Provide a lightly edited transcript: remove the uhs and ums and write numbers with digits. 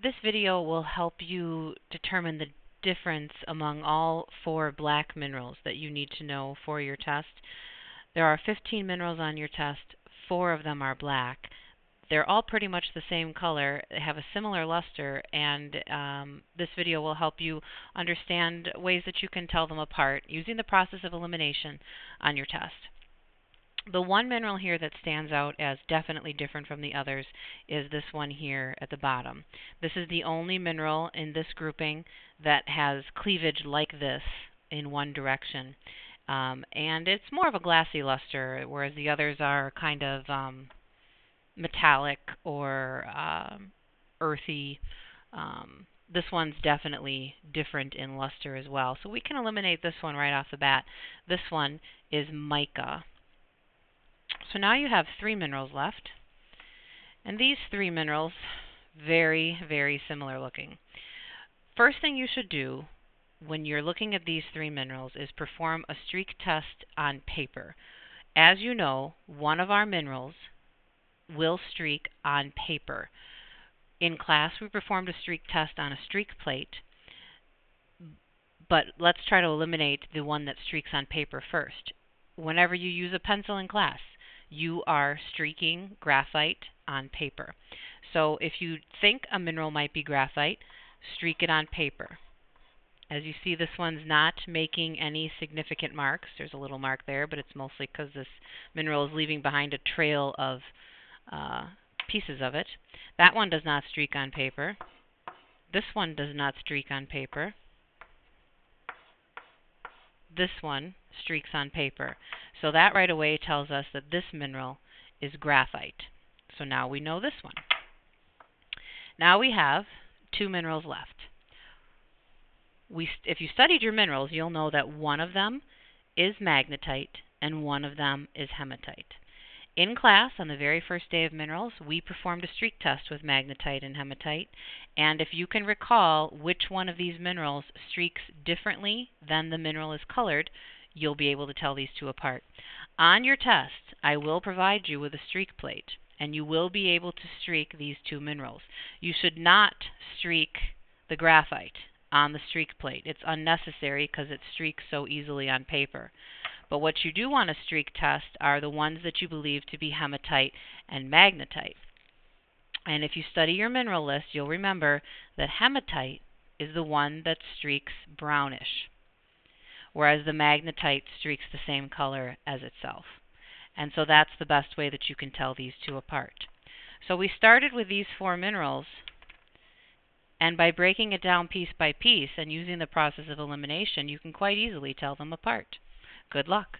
This video will help you determine the difference among all 4 black minerals that you need to know for your test. There are 15 minerals on your test. 4 of them are black. They're all pretty much the same color, they have a similar luster, and this video will help you understand ways that you can tell them apart using the process of elimination on your test. The one mineral here that stands out as definitely different from the others is this one here at the bottom. This is the only mineral in this grouping that has cleavage like this in one direction. And it's more of a glassy luster, whereas the others are kind of metallic or earthy. This one's definitely different in luster as well. So we can eliminate this one right off the bat. This one is mica. So now you have 3 minerals left. And these 3 minerals, very, very similar looking. First thing you should do when you're looking at these 3 minerals is perform a streak test on paper. As you know, one of our minerals will streak on paper. In class, we performed a streak test on a streak plate, but let's try to eliminate the one that streaks on paper first. Whenever you use a pencil in class, you are streaking graphite on paper. So if you think a mineral might be graphite, streak it on paper. As you see, this one's not making any significant marks. There's a little mark there, but it's mostly because this mineral is leaving behind a trail of pieces of it. That one does not streak on paper. This one does not streak on paper. This one streaks on paper. So that right away tells us that this mineral is graphite. So now we know this one. Now we have 2 minerals left. If you studied your minerals, you'll know that one of them is magnetite and one of them is hematite. In class, on the very first day of minerals, we performed a streak test with magnetite and hematite, and if you can recall which one of these minerals streaks differently than the mineral is colored, you'll be able to tell these 2 apart. On your test, I will provide you with a streak plate, and you will be able to streak these 2 minerals. You should not streak the graphite on the streak plate. It's unnecessary because it streaks so easily on paper. But what you do want to streak test are the ones that you believe to be hematite and magnetite. And if you study your mineral list, you'll remember that hematite is the one that streaks brownish, whereas the magnetite streaks the same color as itself. And so that's the best way that you can tell these 2 apart. So we started with these 4 minerals, and by breaking it down piece by piece and using the process of elimination, you can quite easily tell them apart. Good luck.